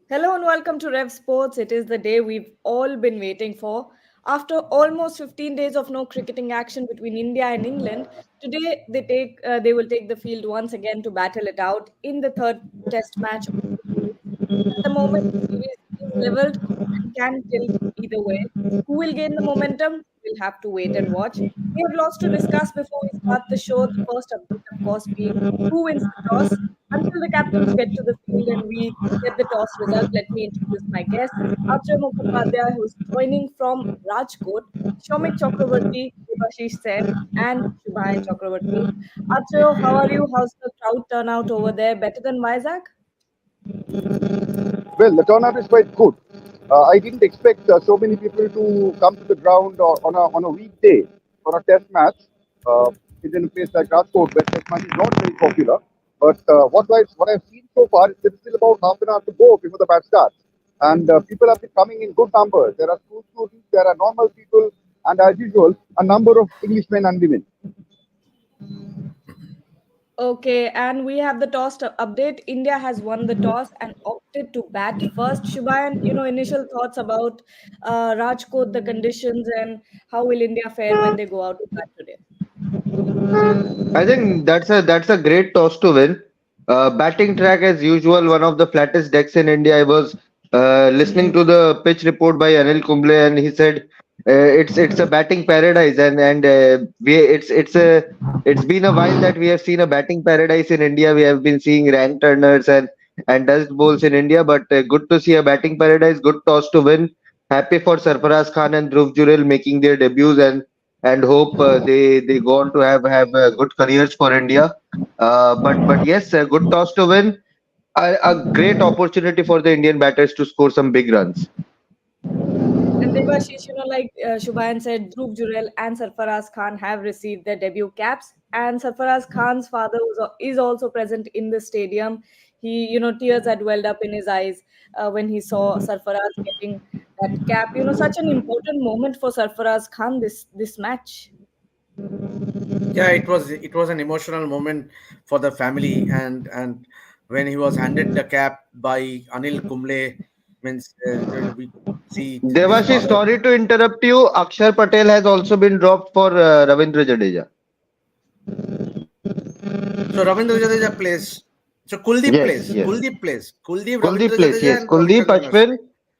Hello and welcome to Rev Sports. It is the day we've all been waiting for. After almost 15 days of no cricketing action between India and England, today they will take the field once again to battle it out in the third Test match of the series. At the moment, the series is leveled and can tilt either way. Who will gain the momentum? We'll have to wait and watch. We have lots to discuss before we start the show. The first update, of course, being who wins the toss. Until the captains get to the field and we get the toss result, let me introduce my guest, Archer Mukhopadhyay, who is joining from Rajkot, Shomik Chakravarti, Debashish Sen, and Shubhayan Chakravarti. Archer, how are you? How's the crowd turnout over there? Better than Vizag? Well, the turnout is quite good. I didn't expect so many people to come to the ground on a weekday for a test match. It's in a place like Rajkot, where test match is not very popular. But what I've seen so far is there's still about half an hour to go before the match starts, and people have been coming in good numbers. There are school students, there are normal people, and as usual, a number of Englishmen and women. Okay, and we have the update. India has won the toss and opted to bat first. Shubhayan, initial thoughts about Rajkot, the conditions, and how will India fare when they go out to bat today? I think that's a great toss to win. Batting track as usual, one of the flattest decks in India. I was listening to the pitch report by Anil Kumble, and he said it's a batting paradise, and it's been a while that we have seen a batting paradise in India. We have been seeing rank turners and dust bowls in India, but good to see a batting paradise. Good toss to win. Happy for Sarfaraz Khan and Dhruv Jurel making their debuts and hope they go on to have good careers for India. But yes, a good toss to win. A great opportunity for the Indian batters to score some big runs. And Devashish, like Shubhayan said, Dhruv Jurel and Sarfaraz Khan have received their debut caps. And Sarfaraz Khan's father is also present in the stadium. Tears had welled up in his eyes when he saw Sarfaraz getting that cap. Such an important moment for Sarfaraz Khan this match. Yeah, it was an emotional moment for the family, and when he was handed the cap by Anil Kumble, means we see his Devashi, father. sorry to interrupt you. Akshar Patel has also been dropped for Ravindra Jadeja. So Ravindra Jadeja plays. So Kuldeep Yes, plays. yes. Kuldeep plays. Kuldeep, Kuldeep Ravindra plays. Jadeja, Yes, and Ravi Kuldeep, Chandran Ashwin.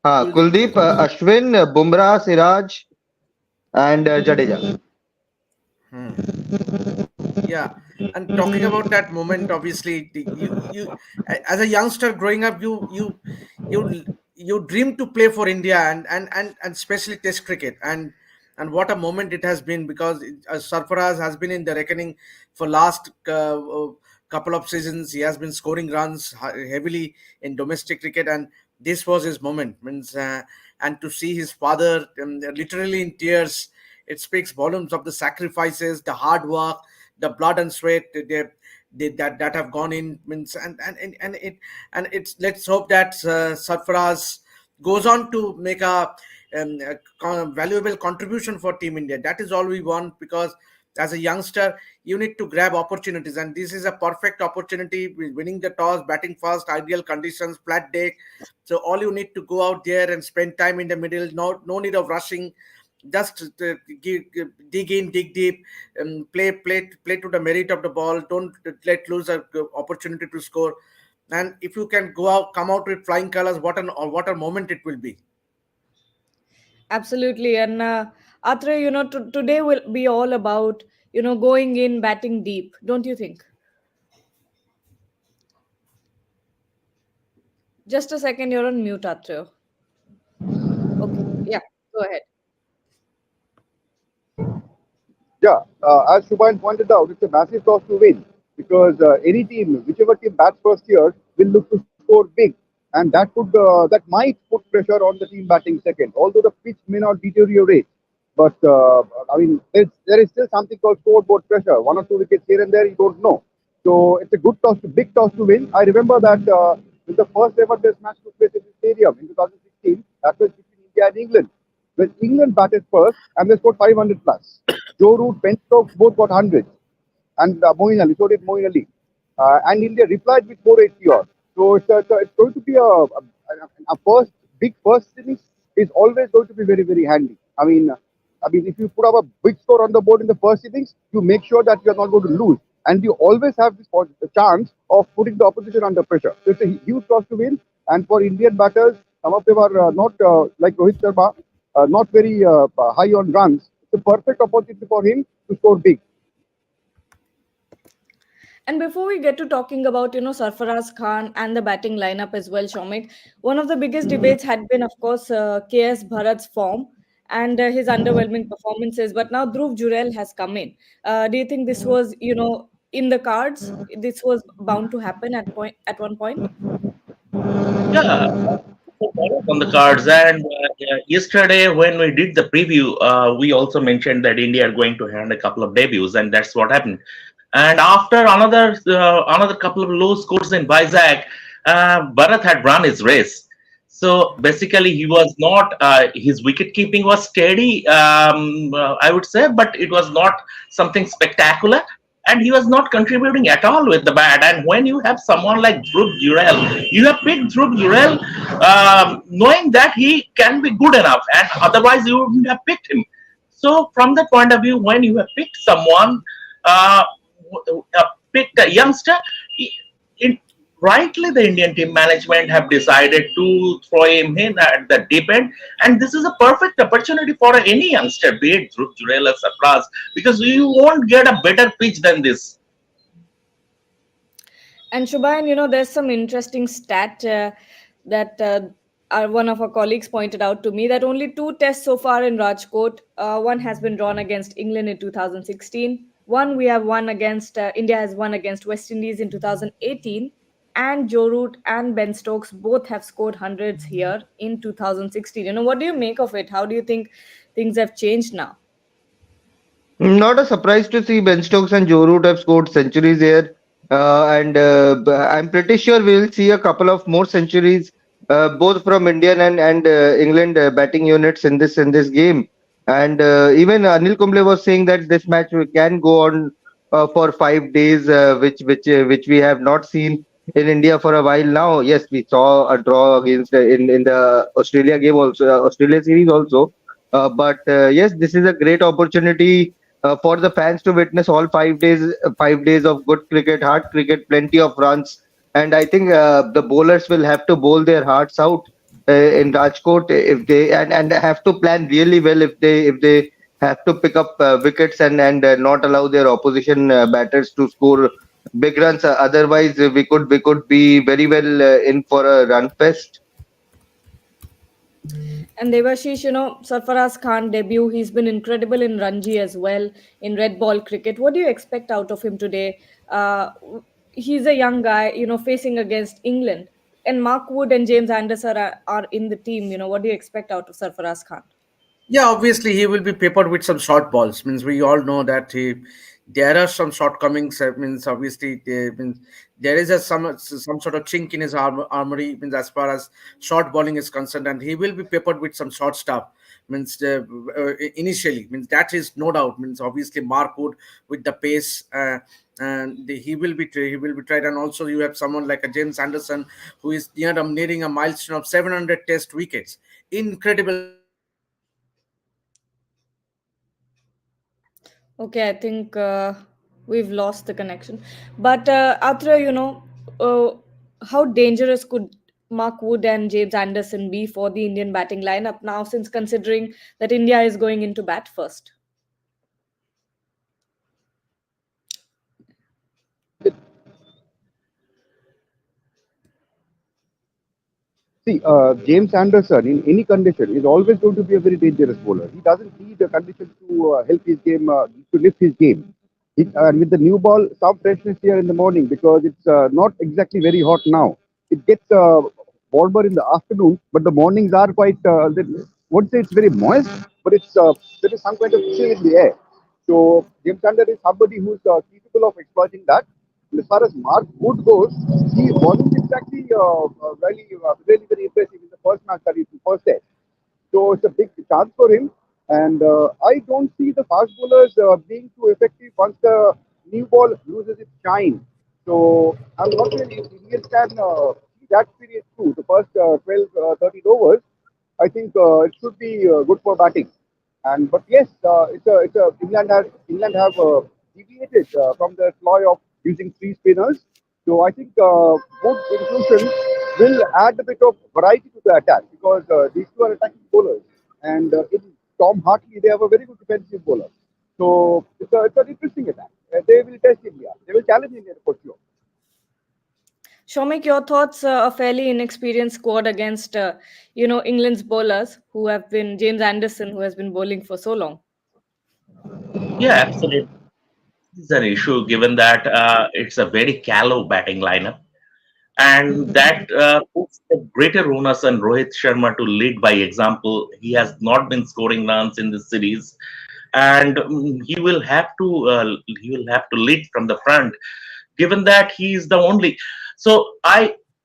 Ashwin, Kuldeep Kuldeep, plays. Ashwin, Bumrah, Siraj, and Jadeja. Hmm. Yeah, and talking about that moment, obviously, as a youngster growing up, you dream to play for India and especially Test cricket, and what a moment it has been, because Sarfaraz has been in the reckoning for last couple of seasons. He has been scoring runs heavily in domestic cricket, and this was his moment. Means and to see his father literally in tears, it speaks volumes of the sacrifices, the hard work, the blood and sweat that have gone in. Means and it's let's hope that Sarfaraz goes on to make a valuable contribution for Team India. That is all we want, because as a youngster you need to grab opportunities, and this is a perfect opportunity with winning the toss, batting first, ideal conditions, flat day. So all you need to go out there and spend time in the middle. No need of rushing. Just dig in, dig deep, and play to the merit of the ball. Don't let lose a opportunity to score. And if you can go out, come out with flying colors, what a moment it will be. Absolutely. And Atre, today will be all about, going in, batting deep, don't you think? Just a second, you're on mute, Atre. Okay. Yeah, go ahead. Yeah, as Shubhayan pointed out, it's a massive toss to win because any team, whichever team bats first here, will look to score big, and that might put pressure on the team batting second. Although the pitch may not deteriorate, but I mean, there is still something called scoreboard pressure. One or two wickets here and there, you don't know. So it's a big toss to win. I remember that when the first ever Test match took place in the stadium in 2016, that was between India and England. When England batted first and they scored 500 plus. Joe Root, Ben Stokes both got 100, and Moeen Ali, so did Moeen Ali. And India replied with 480 odd. So it's going to be a first big first innings is always going to be very very handy. I mean, if you put up a big score on the board in the first innings, you make sure that you are not going to lose, and you always have this chance of putting the opposition under pressure. So it's a huge toss to win, and for Indian batters, some of them are not like Rohit Sharma, not very high on runs. It's a perfect opportunity for him to score big. And before we get to talking about, Sarfaraz Khan and the batting lineup as well, Shomik, one of the biggest debates had been, of course, KS Bharat's form and his underwhelming performances. But now Dhruv Jurel has come in. Do you think this was, in the cards? This was bound to happen at one point? Yeah, on the cards. And yesterday, when we did the preview, we also mentioned that India are going to hand a couple of debuts, and that's what happened. And after another couple of low scores in Vizag, Bharat had run his race. So basically, he was not his wicket keeping was steady, I would say, but it was not something spectacular. And he was not contributing at all with the bat. And when you have someone like Dhruv Jurel, you have picked Dhruv Jurel knowing that he can be good enough, and otherwise you wouldn't have picked him. So from that point of view, when you have picked someone, uh, picked a youngster, it, rightly the Indian team management have decided to throw him in at the deep end, and this is a perfect opportunity for any youngster, be it Dhruv Jurel or Sarfraz, because you won't get a better pitch than this. And Shubhayan, there's some interesting stat that one of our colleagues pointed out to me that only two tests so far in Rajkot. One has been drawn against England in 2016. One we have won against India has won against West Indies in 2018. And Joe Root and Ben Stokes both have scored hundreds here in 2016. What do you make of it? How do you think things have changed now? Not a surprise to see Ben Stokes and Joe Root have scored centuries here, and I'm pretty sure we'll see a couple of more centuries, both from Indian and England batting units in this game. And even Anil Kumble was saying that this match can go on for 5 days, which we have not seen in India for a while now. Yes, we saw a draw against in the Australia game also, Australia series also. But yes, this is a great opportunity for the fans to witness all 5 days, 5 days of good cricket, hard cricket, plenty of runs, and I think the bowlers will have to bowl their hearts out in Rajkot if they and have to plan really well if they have to pick up wickets and not allow their opposition batters to score big runs. Otherwise, we could be very well in for a run fest. And Devashish, Sarfaraz Khan debut. He's been incredible in Ranji as well in red ball cricket. What do you expect out of him today? He's a young guy, facing against England. And Mark Wood and James Anderson are in the team. What do you expect out of Sarfaraz Khan? Yeah, obviously he will be peppered with some short balls. Means we all know that there are some shortcomings. Means obviously there is some sort of chink in his armory. Means as far as short bowling is concerned, and he will be peppered with some short stuff. Means initially, means that is no doubt. Means obviously Mark Wood with the pace. And he will be tried, and also you have someone like a James Anderson who is nearing a milestone of 700 Test wickets. Incredible stuff. Okay, I think we've lost the connection. But Atra, uh, how dangerous could Mark Wood and James Anderson be for the Indian batting lineup now, since considering that India is going into bat first? See, James Anderson in any condition is always going to be a very dangerous bowler. He doesn't need the conditions to help his game, to lift his game. And with the new ball, some freshness here in the morning because it's not exactly very hot now. It gets warmer in the afternoon, but the mornings are quite, won't say it's very moist, but there is some kind of chill in the air. So James Anderson is somebody who's capable of exploiting that. And as far as Mark Wood goes, he wasn't exactly really very impressive in the first match that he first test. So it's a big chance for him. And I don't see the fast bowlers being too effective once the new ball loses its shine. So I'm not really Indians can that period too, the first 12, 13 overs, I think it should be good for batting. And but yes, it's a England have deviated from the ploy of using three spinners. So I think both inclusion will add a bit of variety to the attack because these two are attacking bowlers, and in Tom Hartley they have a very good defensive bowler. So it's an interesting attack. They will test India. They will challenge India for sure. Shomik, your thoughts? A fairly inexperienced squad against, England's bowlers who have been James Anderson, who has been bowling for so long. Yeah, absolutely. This is an issue given that it's a very callow batting lineup, and that puts the greater onus on Rohit Sharma to lead by example. He has not been scoring runs in this series, and he will have to lead from the front, given that he is the only. So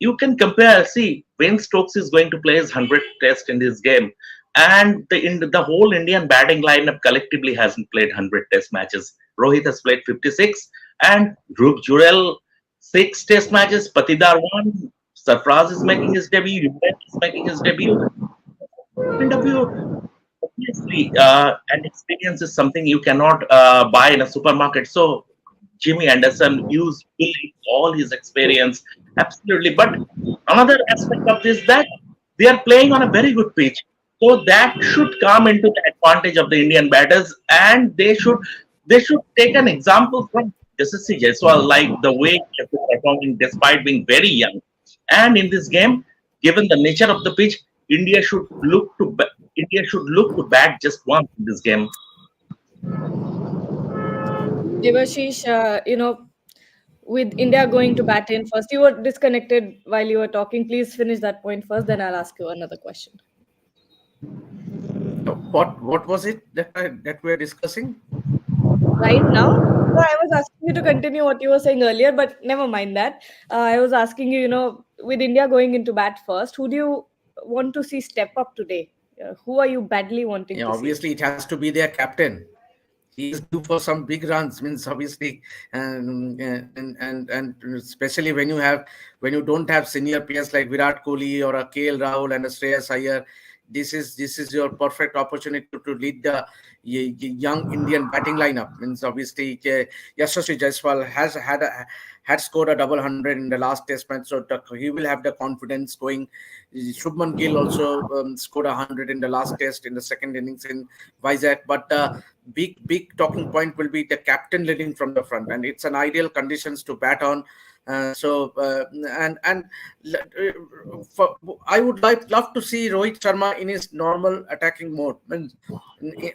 you can compare. See, Wayne Stokes is going to play his 100th test in this game, and the whole Indian batting lineup collectively hasn't played 100 test matches. Rohit has played 56, and Dhruv Jurel 6 test matches. Patidar one. Sarfraz is making his debut. Yuvraj is making his debut. Point of view, obviously, an experience is something you cannot buy in a supermarket. So Jimmy Anderson used all his experience, absolutely. But another aspect of this that they are playing on a very good pitch, so that should come into the advantage of the Indian batters, and they should take an example from SSC Jaiswal, like the way he has been performing despite being very young. And in this game, given the nature of the pitch, India should look to bat just once in this game. Devashish, with India going to bat in first, you were disconnected while you were talking. Please finish that point first, then I'll ask you another question. What was it that we're discussing? Right now, so I was asking you to continue what you were saying earlier, but never mind that. I was asking you, with India going into bat first, who do you want to see step up today? Who are you badly wanting Yeah, to see? obviously it has to be their captain. He is due for some big runs. Means obviously, and especially when you don't have senior players like Virat Kohli or a KL Rahul and a Shreyas Iyer, this is your perfect opportunity to lead the young Indian batting lineup. Means obviously, Yashasvi Jaiswal had scored a double hundred in the last Test match, so he will have the confidence going. Shubman Gill also scored 100 in the last Test in the second innings in Vizag, but big talking point will be the captain leading from the front, and it's an ideal conditions to bat on. And for, I would love to see Rohit Sharma in his normal attacking mode.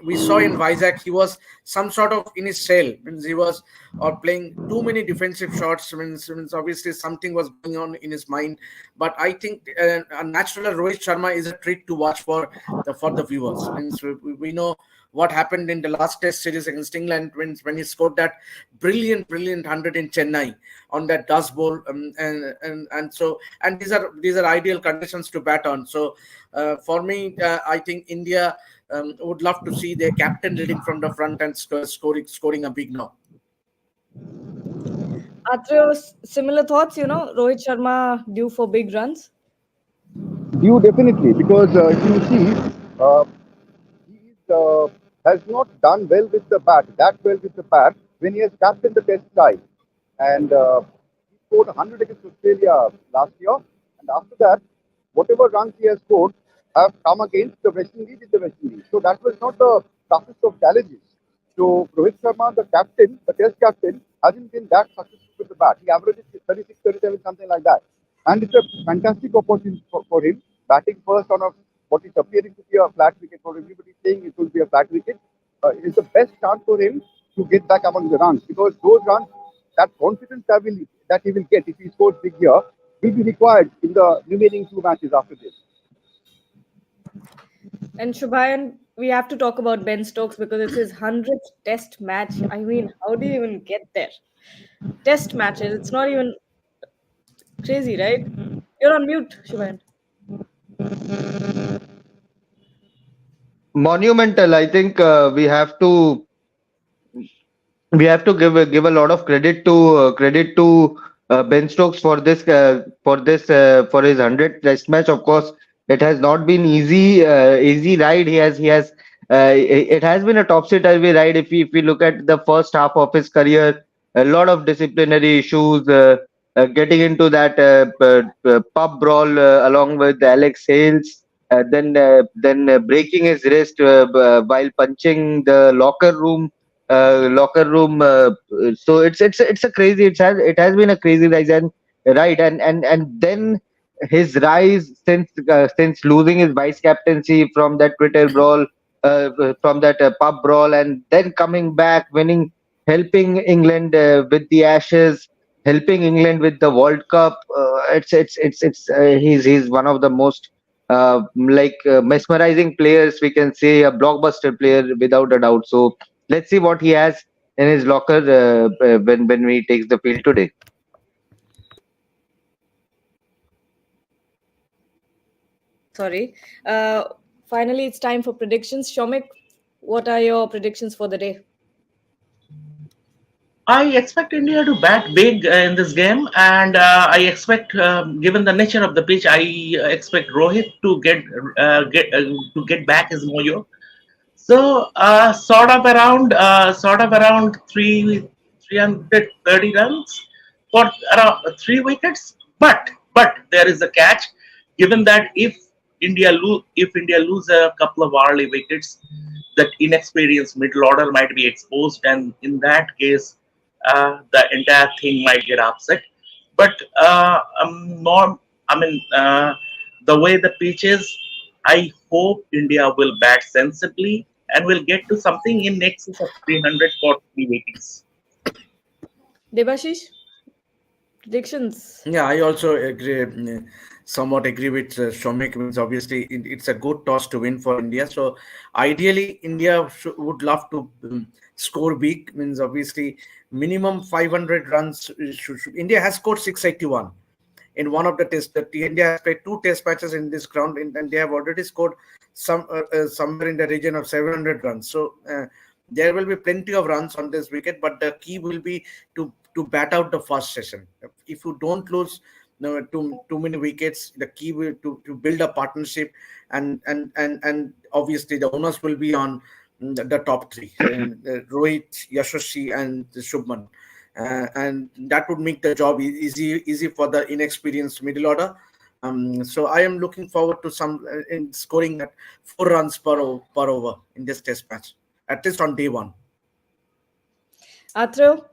We saw in Vizag he was some sort of in his shell. Means he was or playing too many defensive shots. Means obviously something was going on in his mind. But I think a natural Rohit Sharma is a treat to watch for the viewers. Means we know what happened in the last Test series against England when he scored that brilliant 100 in Chennai on that dust bowl, and these are ideal conditions to bat on. So for me, I think India would love to see their captain leading from the front and scoring a big no. Atriyo, similar thoughts, Rohit Sharma due for big runs? Due definitely because if you see, he has not done well with the bat, that well with the bat when he has captained the Test side, and he scored 100 against Australia last year, and after that, whatever runs he has scored have come against the West Indies in the West Indies. So that was not the toughest of challenges. So Rohit Sharma, the captain, the Test captain, hasn't been that successful with the bat. He averages 36, 37, something like that. And it's a fantastic opportunity for him, batting first on what is appearing to be a flat wicket. For everybody saying it will be a flat wicket, it's the best chance for him to get back among the runs because those runs, that confidence that he will get if he scores big here, will be required in the remaining two matches after this. And Shubhayan, we have to talk about Ben Stokes because it's his 100th Test match. I mean, how do you even get there? Test matches, it's not even crazy, right? You're on mute, Shubhayan. Monumental. I think we have to give a lot of credit to Ben Stokes for his 100th Test match. Of course, it has not been easy ride. He has it has been a topsy-turvy ride. If we look at the first half of his career, a lot of disciplinary issues, getting into that pub brawl along with Alex Hales, then breaking his wrist while punching the locker room. So it's a crazy. It has been a crazy rise and right and then his rise since losing his vice captaincy from that Twitter brawl, from that pub brawl, and then coming back, winning, helping England with the Ashes, helping England with the World Cup. He's one of the most mesmerizing players, we can say, a blockbuster player without a doubt. So let's see what he has in his locker when he takes the field today. Sorry. Finally, it's time for predictions. Shomik, what are your predictions for the day? I expect India to bat big in this game, and I expect, given the nature of the pitch, I expect Rohit to get back his mojo. So sort of around 330 runs for around 3 wickets. But there is a catch, given that if India lose a couple of early wickets, that inexperienced middle order might be exposed, and in that case, the entire thing might get upset. But norm, I mean, the way the pitch is, I hope India will bat sensibly and will get to something in excess of 300 for 3 wickets. Debashish, predictions. Yeah, I also agree, somewhat agree with Shomik. Means obviously it's a good toss to win for India. So ideally, India would love to score big. Means obviously minimum 500 runs. India has scored 681 in one of the tests. That India has played two test matches in this ground, and they have already scored somewhere in the region of 700 runs. So there will be plenty of runs on this wicket, but the key will be to bat out the first session. If you don't lose too many wickets, the key will to build a partnership, and obviously the onus will be on the top three, Rohit, Yashasvi, and Shubman. And that would make the job easy for the inexperienced middle order. So I am looking forward to some in scoring at 4 runs per over in this test match, at least on day one. Athro,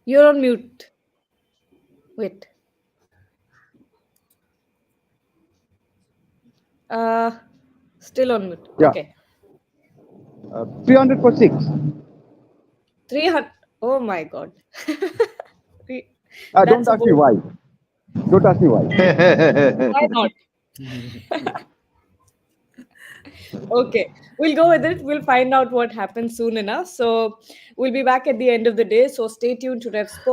you're on mute. Wait. Uh, Still on mute. Yeah, Okay. 300 for 6. 300. Oh my God. Don't That's a ask me bold. why. Don't ask me why. Why not? Okay, we'll go with it. We'll find out what happens soon enough. So we'll be back at the end of the day. So stay tuned to Rev Sports.